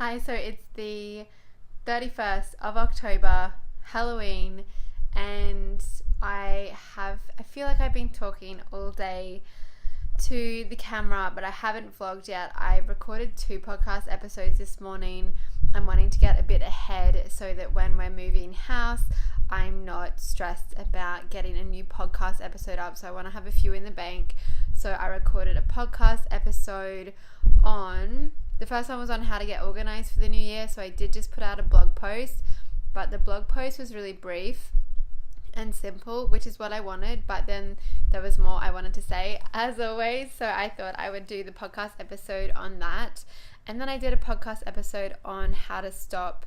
Hi, so it's the 31st of October, Halloween, and I feel like I've been talking all day to the camera, but I haven't vlogged yet. I recorded 2 podcast episodes this morning. I'm wanting to get a bit ahead so that when we're moving house, I'm not stressed about getting a new podcast episode up. So I want to have a few in the bank. So I recorded a podcast episode on... The first one was on how to get organized for the new year, so I did just put out a blog post, but the blog post was really brief and simple, which is what I wanted, but then there was more I wanted to say, as always, so I thought I would do the podcast episode on that. And then I did a podcast episode on how to stop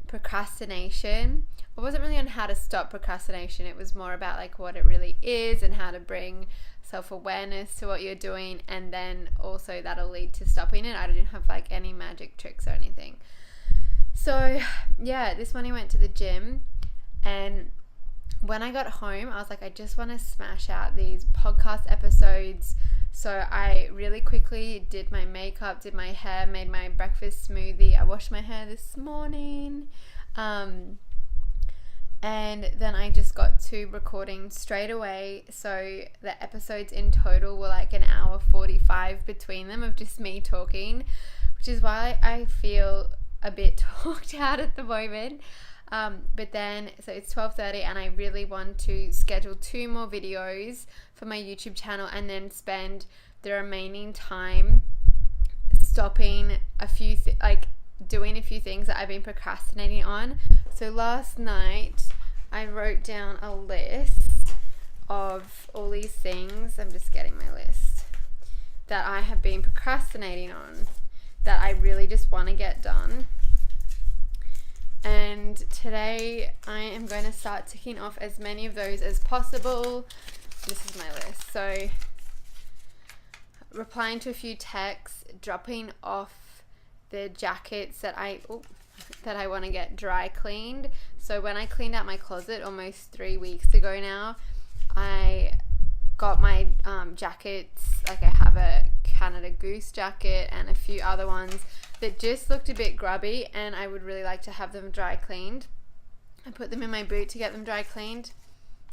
procrastination. It wasn't really on how to stop procrastination, it was more about like what it really is and how to bring self-awareness to what you're doing, and then also that'll lead to stopping it. I didn't have like any magic tricks or anything. So yeah, this morning I went to the gym, and when I got home I was like, I just want to smash out these podcast episodes. So I really quickly did my makeup, did my hair, made my breakfast smoothie. I washed my hair this morning, and then I just got to recording straight away. So the episodes in total were like an hour 45 between them of just me talking, which is why I feel a bit talked out at the moment. But then, so it's 12:30 and I really want to schedule 2 more videos for my YouTube channel and then spend the remaining time stopping a few doing a few things that I've been procrastinating on. So last night I wrote down a list of all these things. I'm just getting my list that I have been procrastinating on that I really just want to get done. And today I am going to start ticking off as many of those as possible. This is my list. So replying to a few texts, dropping off the jackets that I want to get dry cleaned. So when I cleaned out my closet almost 3 weeks ago now, I got my jackets, like I have a Canada Goose jacket and a few other ones that just looked a bit grubby, and I would really like to have them dry cleaned. I put them in my boot to get them dry cleaned.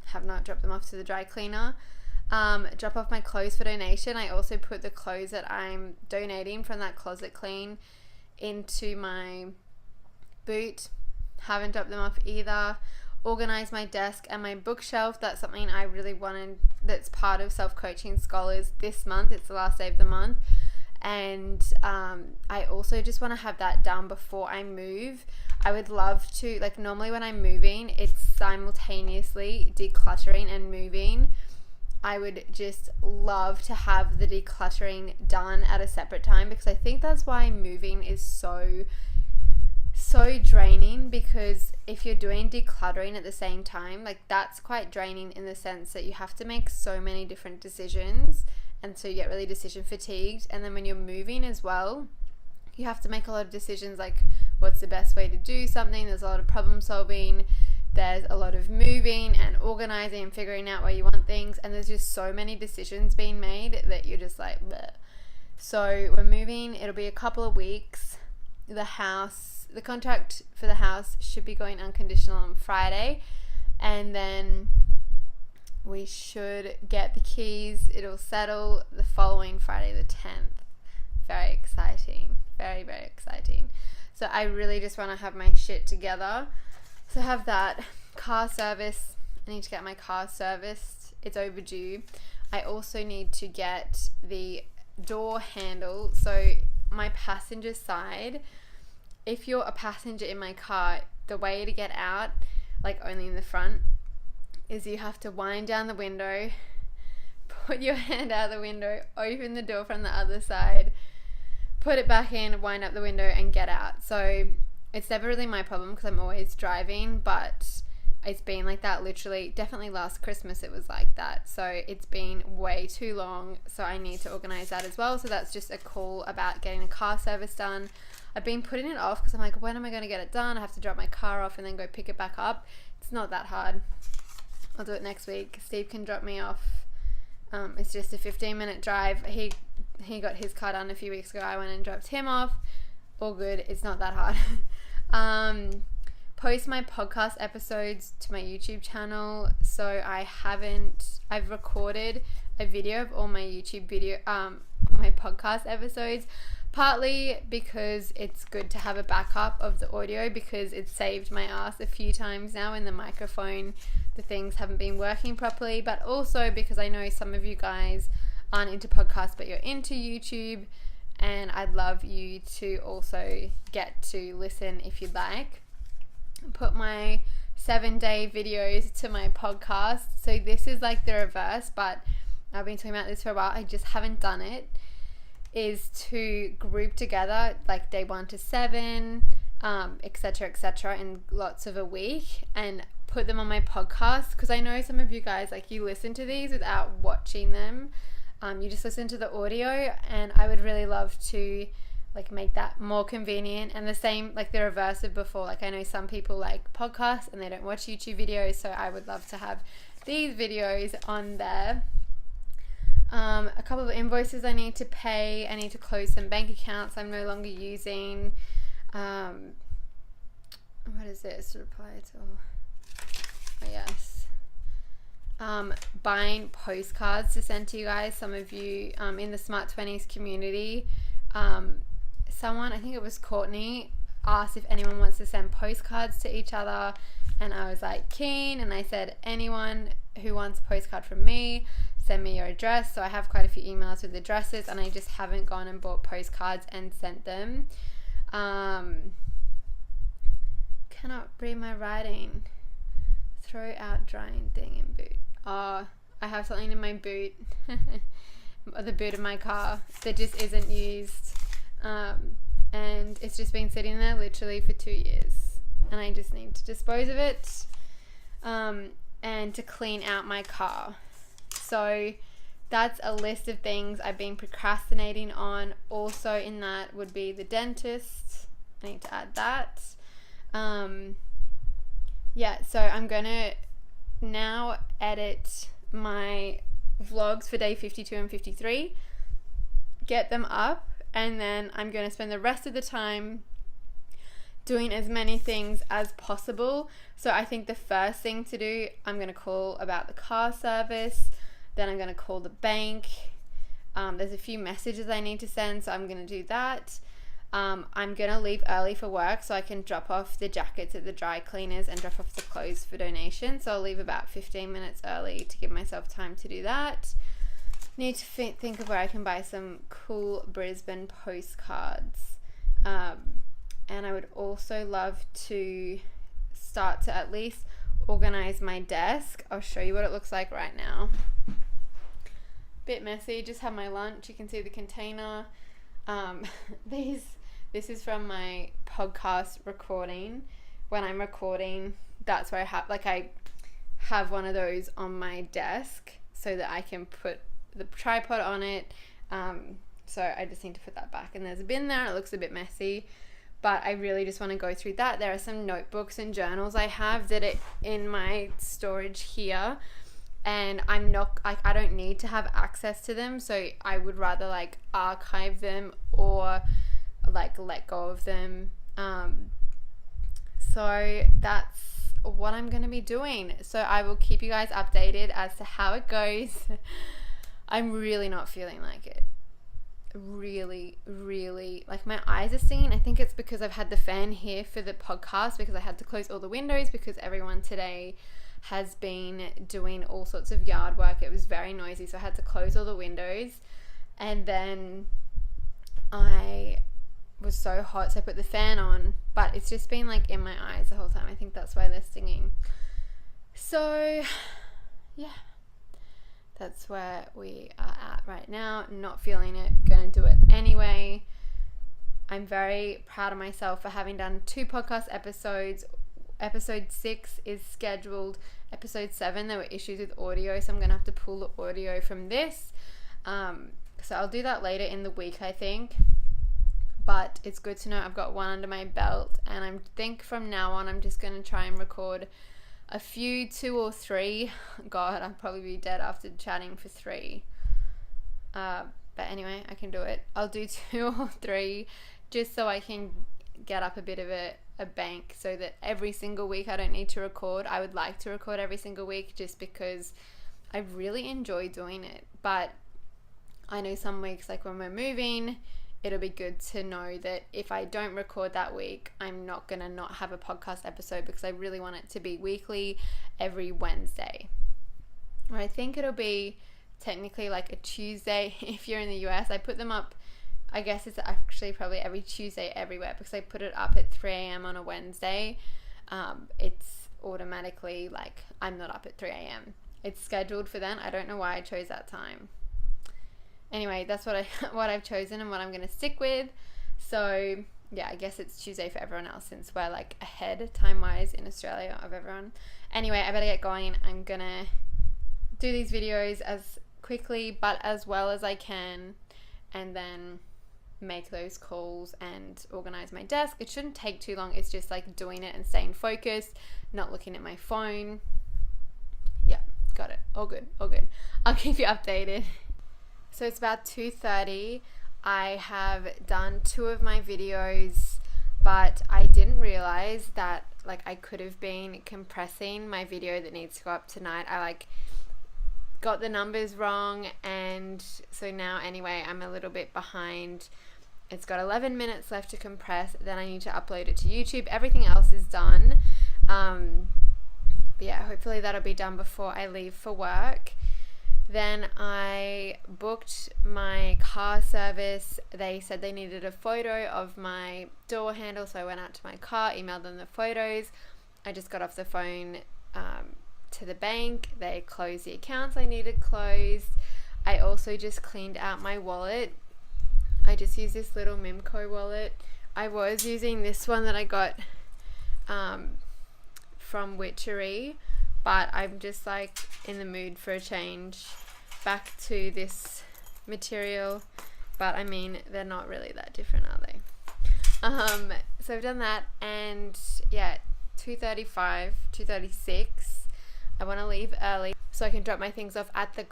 Have not dropped them off to the dry cleaner. Drop off my clothes for donation. I also put the clothes that I'm donating from that closet clean into my boot. Haven't dropped them off either. Organize my desk and my bookshelf. That's something I really wanted, that's part of Self-Coaching Scholars this month. It's the last day of the month, and I also just want to have that done before I move. I would love to, like, normally when I'm moving, it's simultaneously decluttering and moving. I would just love to have the decluttering done at a separate time, because I think that's why moving is so draining, because if you're doing decluttering at the same time, like, that's quite draining in the sense that you have to make so many different decisions, and so you get really decision fatigued. And then when you're moving as well, you have to make a lot of decisions, like what's the best way to do something. There's a lot of problem solving, there's a lot of moving and organizing and figuring out where you want things, and there's just so many decisions being made that you're just like, bleh. So we're moving, it'll be a couple of weeks. The contract for the house should be going unconditional on Friday, and then we should get the keys. It'll settle the following Friday, the 10th. Very exciting. Very, very exciting. So I really just want to have my shit together. So have that. Car service. I need to get my car serviced. It's overdue. I also need to get the door handle. So my passenger side, if you're a passenger in my car, the way to get out, like only in the front, is you have to wind down the window, put your hand out the window, open the door from the other side, put it back in, wind up the window, and get out. So it's never really my problem because I'm always driving, but it's been like that literally, definitely last Christmas it was like that. So it's been way too long, so I need to organize that as well. So that's just a call about getting a car service done. I've been putting it off because I'm like, when am I going to get it done? I have to drop my car off and then go pick it back up. It's not that hard. I'll do it next week. Steve can drop me off. It's just a 15-minute drive. He got his car done a few weeks ago. I went and dropped him off. all good. It's not that hard. Post my podcast episodes to my YouTube channel. So I've recorded a video of all my my podcast episodes, partly because it's good to have a backup of the audio, because it's saved my ass a few times now in the microphone. The things haven't been working properly, but also because I know some of you guys aren't into podcasts but you're into YouTube, and I'd love you to also get to listen if you'd like. Put my 7-day videos to my podcast. So this is like the reverse, but I've been talking about this for a while. I just haven't done it. Is to group together like day 1 to 7, etc., in lots of a week, and put them on my podcast, because I know some of you guys, like, you listen to these without watching them. You just listen to the audio, and I would really love to like make that more convenient, and the same, like the reverse of before. Like, I know some people like podcasts and they don't watch YouTube videos, so I would love to have these videos on there. A couple of invoices I need to pay. I need to close some bank accounts I'm no longer using. What is this? Reply to. Oh yes. Buying postcards to send to you guys. Some of you in the Smart 20s community, someone, I think it was Courtney, asked if anyone wants to send postcards to each other, and I was like, keen, and I said, anyone who wants a postcard from me, send me your address. So I have quite a few emails with addresses, and I just haven't gone and bought postcards and sent them. Cannot read my writing. Throw out drying thing in boot. I have something in my boot, the boot of my car, that just isn't used, and it's just been sitting there literally for 2 years, and I just need to dispose of it, and to clean out my car. So that's a list of things I've been procrastinating on. Also in that would be the dentist. I need to add that. So I'm gonna now edit my vlogs for day 52 and 53, get them up, and then I'm gonna spend the rest of the time doing as many things as possible. So I think the first thing to do, I'm gonna call about the car service, then I'm gonna call the bank. There's a few messages I need to send, so I'm gonna do that. I'm gonna leave early for work so I can drop off the jackets at the dry cleaners and drop off the clothes for donation. So I'll leave about 15 minutes early to give myself time to do that. Need to think of where I can buy some cool Brisbane postcards. And I would also love to start to at least organize my desk. I'll show you what it looks like right now. Bit messy, just had my lunch. You can see the container. This is from my podcast recording. When I'm recording, that's where I have one of those on my desk so that I can put the tripod on it. So I just need to put that back, and there's a bin there. It looks a bit messy, but I really just want to go through that. There are some notebooks and journals I have that are in my storage here, and I don't need to have access to them, so I would rather like archive them or like let go of them. So that's what I'm going to be doing. So I will keep you guys updated as to how it goes. I'm really not feeling like it. Really, like my eyes are stinging. I think it's because I've had the fan here for the podcast, because I had to close all the windows because everyone today has been doing all sorts of yard work. It was very noisy, so I had to close all the windows, and then I was so hot, so I put the fan on, but it's just been like in my eyes the whole time. I think that's why they're stinging. So yeah, that's where we are at right now. Not feeling it, gonna do it anyway. I'm very proud of myself for having done 2 podcast episodes. Episode 6 is scheduled. Episode 7, there were issues with audio, so I'm gonna have to pull the audio from this. So I'll do that later in the week, I think. But it's good to know I've got 1 under my belt, and I think from now on I'm just gonna try and record a few, 2 or 3. God, I'll probably be dead after chatting for 3. But anyway, I can do it. I'll do 2 or 3 just so I can get up a bit of a bank so that every single week I don't need to record. I would like to record every single week just because I really enjoy doing it. But I know some weeks, like when we're moving, it'll be good to know that if I don't record that week, I'm not going to not have a podcast episode, because I really want it to be weekly, every Wednesday. Or I think it'll be technically like a Tuesday if you're in the US. I put them up, I guess it's actually probably every Tuesday everywhere, because I put it up at 3 a.m. on a Wednesday. It's automatically like I'm not up at 3 a.m. It's scheduled for then. I don't know why I chose that time. Anyway, that's what I've chosen and what I'm going to stick with. So yeah, I guess it's Tuesday for everyone else, since we're like ahead time-wise in Australia of everyone. Anyway, I better get going. I'm going to do these videos as quickly but as well as I can, and then make those calls and organize my desk. It shouldn't take too long. It's just like doing it and staying focused, not looking at my phone. Yeah, got it. All good. I'll keep you updated. So it's about 2:30. I have done 2 of my videos, but I didn't realize that like I could have been compressing my video that needs to go up tonight. I like got the numbers wrong, and so now anyway I'm a little bit behind. It's got 11 minutes left to compress, then I need to upload it to YouTube. Everything else is done. But yeah, hopefully that'll be done before I leave for work. Then I booked my car service. They said they needed a photo of my door handle, so I went out to my car, emailed them the photos. I just got off the phone to the bank. They closed the accounts I needed closed. I also just cleaned out my wallet. I just used this little Mimco wallet. I was using this one that I got from Witchery, but I'm just like in the mood for a change back to this material. But I mean, they're not really that different, are they? So I've done that, and yeah, 2:36. I want to leave early so I can drop my things off at the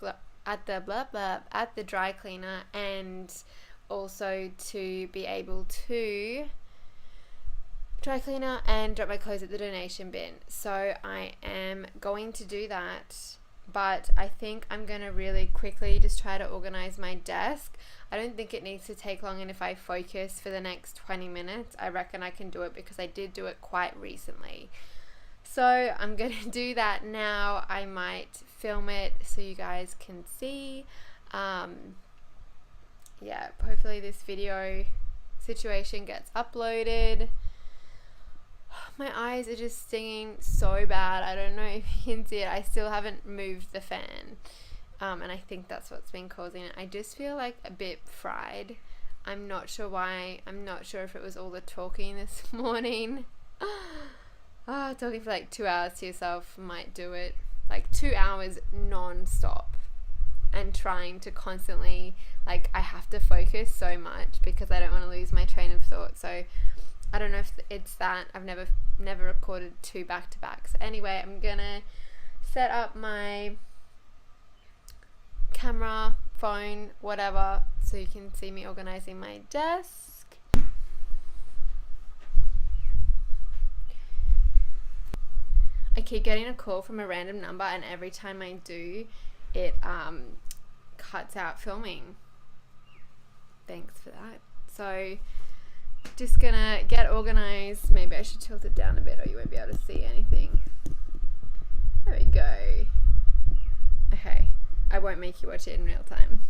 dry cleaner, and also to be able to dry cleaner and drop my clothes at the donation bin. So I am going to do that, but I think I'm going to really quickly just try to organize my desk. I don't think it needs to take long, and if I focus for the next 20 minutes, I reckon I can do it, because I did do it quite recently. So I'm going to do that now. I might film it so you guys can see. Yeah, hopefully this video situation gets uploaded. My eyes are just stinging so bad. I don't know if you can see it. I still haven't moved the fan. And I think that's what's been causing it. I just feel like a bit fried. I'm not sure why. I'm not sure if it was all the talking this morning. Talking for like 2 hours to yourself might do it. Like 2 hours non-stop. And trying to constantly, like, I have to focus so much because I don't want to lose my train of thought. So I don't know if it's that. I've never recorded 2 back-to-back. So anyway, I'm gonna set up my camera, phone, whatever, so you can see me organizing my desk. I keep getting a call from a random number, and every time I do, it cuts out filming. Thanks for that. So just gonna get organized. Maybe I should tilt it down a bit, or you won't be able to see anything. There we go. Okay, I won't make you watch it in real time.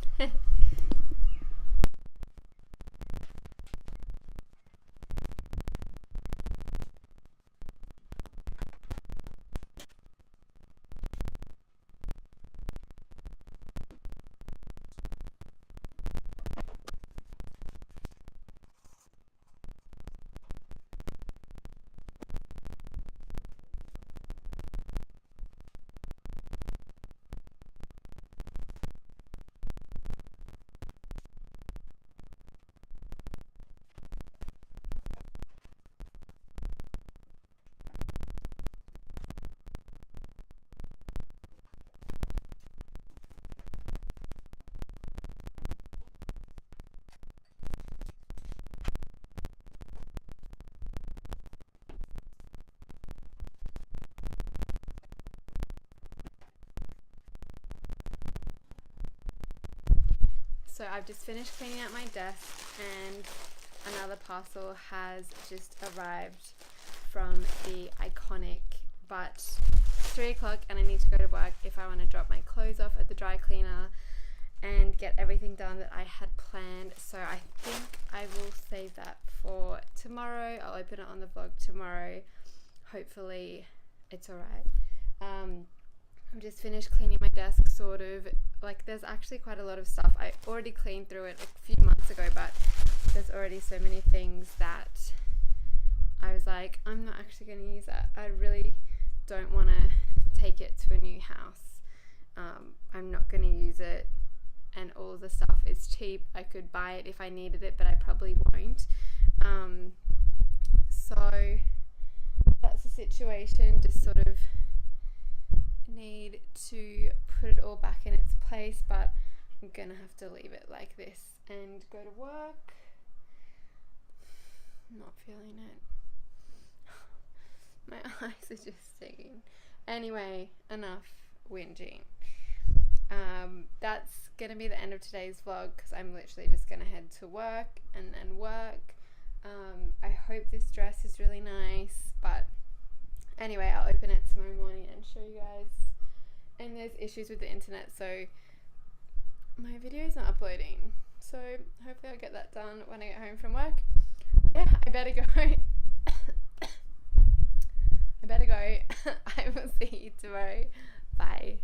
So I've just finished cleaning out my desk, and another parcel has just arrived from the Iconic, but it's 3 o'clock and I need to go to work if I want to drop my clothes off at the dry cleaner and get everything done that I had planned. So I think I will save that for tomorrow. I'll open it on the vlog tomorrow. Hopefully it's alright. I've just finished cleaning my desk, sort of. Like, there's actually quite a lot of stuff. I already cleaned through it a few months ago, but there's already so many things that I was like, I'm not actually going to use that. I really don't want to take it to a new house. I'm not going to use it, and all the stuff is cheap. I could buy it if I needed it, but I probably won't. So that's the situation. Just sort of need to put it all back in its place, but I'm gonna have to leave it like this and go to work. Not feeling it. My eyes are just stinging. Anyway, enough whinging. That's gonna be the end of today's vlog, because I'm literally just gonna head to work and then work. I hope this dress is really nice, but anyway, I'll open it tomorrow morning and show you guys. And there's issues with the internet, so my video's not uploading. So hopefully I'll get that done when I get home from work. Yeah, I better go. I will see you tomorrow. Bye.